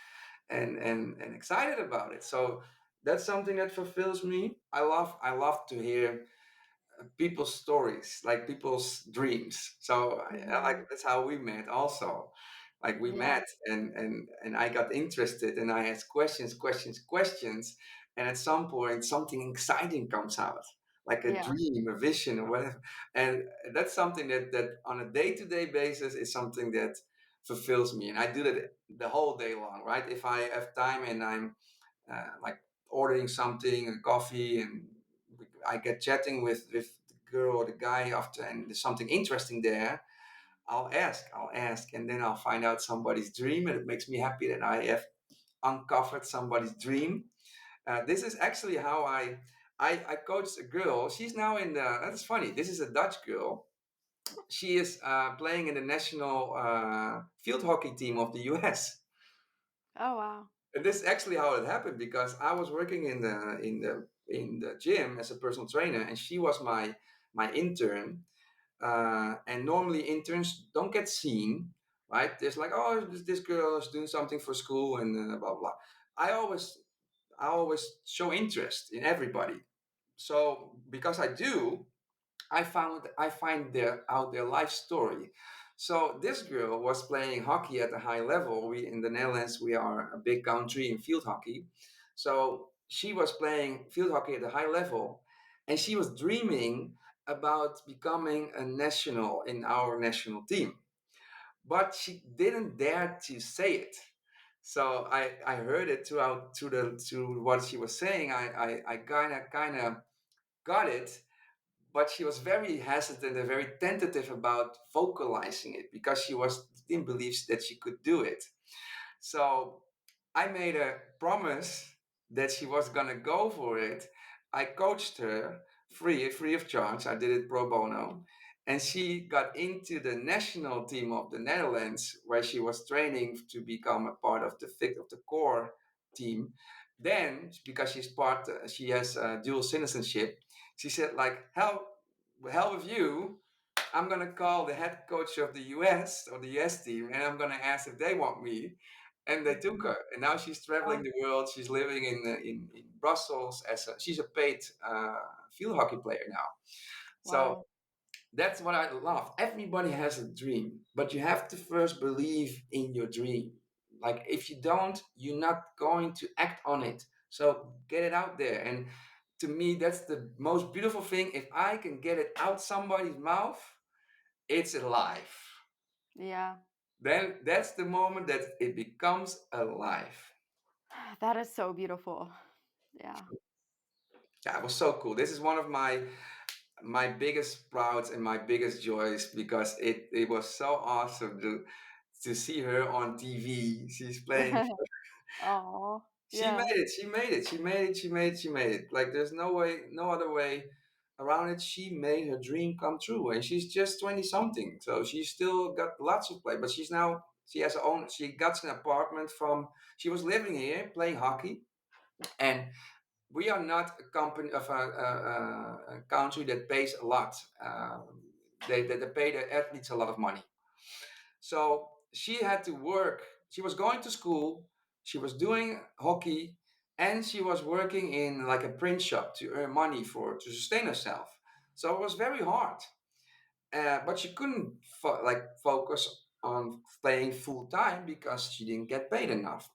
excited about it. So that's something that fulfills me. I love to hear people's stories, like people's dreams. So like Mhm. that's how we met also. Like we Yeah. met and I got interested and I asked questions, and at some point something exciting comes out, like a Yeah. dream, a vision, or whatever. And that's something that on a day-to-day basis is something that fulfills me, and I do that the whole day long, right? If I have time and I'm like ordering something, a coffee, and I get chatting with the girl or the guy after, and there's something interesting there. I'll ask, and then I'll find out somebody's dream, and it makes me happy that I have uncovered somebody's dream. This is actually how I coached a girl. She's now in the. That's funny. This is a Dutch girl. She is playing in the national field hockey team of the U.S. Oh, wow. And this is actually how it happened because I was working in the gym as a personal trainer, and she was my intern. And normally interns don't get seen, right? There's like, oh, this girl is doing something for school and blah blah. I always I always show interest in everybody. So because I do, I find their life story. So this girl was playing hockey at a high level. We in the Netherlands, we are a big country in field hockey. So she was playing field hockey at a high level, and she was dreaming about becoming a national in our national team. But she didn't dare to say it. So I heard it throughout to what she was saying. I kind of got it, but she was very hesitant and very tentative about vocalizing it because she was in beliefs that she could do it. So I made a promise that she was gonna go for it. I coached her free of charge. I did it pro bono, and she got into the national team of the Netherlands, where she was training to become a part of the core team. Then, because she has dual citizenship. She said, like, hell with you. I'm gonna call the head coach of the US or the US team, and I'm gonna ask if they want me, and they took Mhm. her, and now she's traveling Wow. the world. She's living in Brussels she's a paid field hockey player now. So Wow. that's what I love. Everybody has a dream, but you have to first believe in your dream. Like if you don't, you're not going to act on it. So get it out there. And to me, that's the most beautiful thing. If I can get it out somebody's mouth, it's alive. Yeah. Then that's the moment that it becomes alive. That is so beautiful. Yeah. Yeah, it was so cool. This is one of my biggest prouds and my biggest joys because it was so awesome to see her on TV. She's playing. Oh, She made yeah. it. She made it. She made it. She made it. She made it. Like there's no way, no other way around it. She made her dream come true, and she's just 20 something, so she's still got lots of play. But she's now she has her own. She got an apartment from. She was living here playing hockey, and we are not a company of a country that pays a lot. They pay the athletes a lot of money. So she had to work. She was going to school. She was doing hockey, and she was working in like a print shop to earn money for to sustain herself. So it was very hard. But she couldn't focus on playing full time because she didn't get paid enough.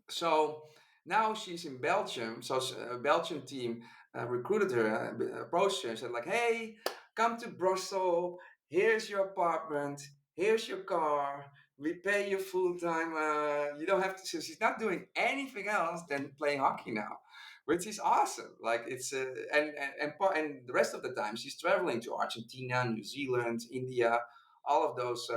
So now she's in Belgium. So a Belgian team recruited her, approached her, and said like, "Hey, come to Brussels. Here's your apartment. Here's your car. We pay you full time. You don't have to." So she's not doing anything else than playing hockey now, which is awesome. Like it's and the rest of the time she's traveling to Argentina, New Zealand, India, all of those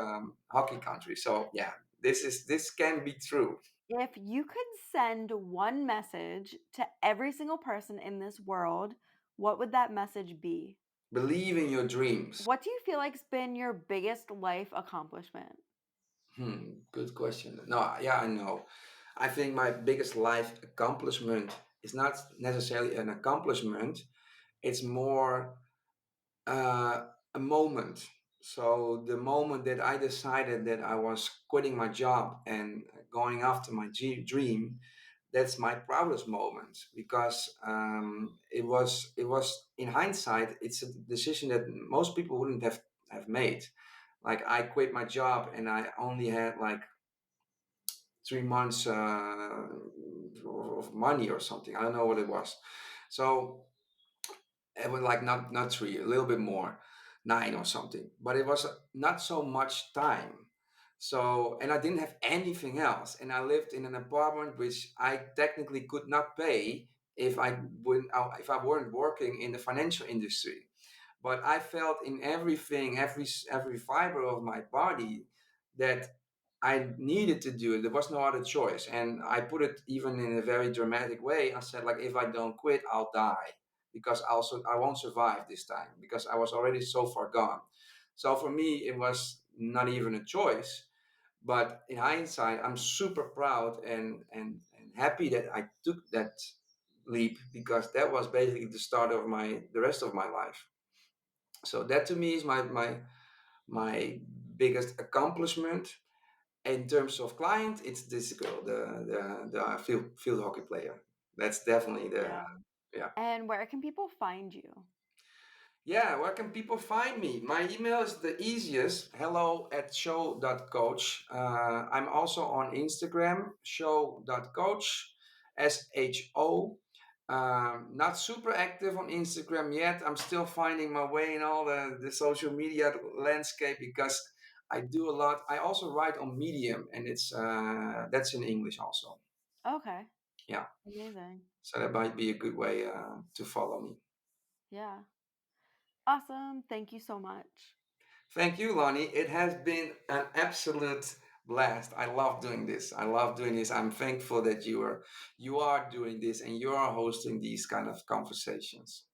hockey countries. So yeah, this can be true. If you could send one message to every single person in this world, what would that message be? Believe in your dreams. What do you feel like's been your biggest life accomplishment? Good question. No, yeah, I know. I think my biggest life accomplishment is not necessarily an accomplishment. It's more a moment. So the moment that I decided that I was quitting my job and going after my dream, that's my proudest moment because it was in hindsight, it's a decision that most people wouldn't have made. Like I quit my job and I only had like 3 months of money or something. I don't know what it was. So it was like not three, a little bit more, 9 or something. But it was not so much time. So and I didn't have anything else, and I lived in an apartment which I technically could not pay if I weren't working in the financial industry. But I felt in everything, every fiber of my body that I needed to do it. There was no other choice, and I put it even in a very dramatic way. I said, like, if I don't quit, I'll die because I won't survive this time because I was already so far gone. So for me, it was not even a choice. But in hindsight, I'm super proud and happy that I took that leap because that was basically the start of the rest of my life. So that to me is my biggest accomplishment. In terms of client, it's this girl, the field hockey player. That's definitely the Yeah. yeah. And where can people find you? Yeah, where can people find me? My email is the easiest, hello@show.coach. I'm also on Instagram, show.coach, SHO. Not super active on Instagram yet. I'm still finding my way in all the social media landscape because I do a lot. I also write on Medium, and that's in English also. Okay. Yeah, Amazing. so that might be a good way to follow me. Yeah. Awesome. Thank you so much. Thank you, Lonnie. It has been an absolute blast. I love doing this. I love doing this. I'm thankful that you are doing this and you are hosting these kind of conversations.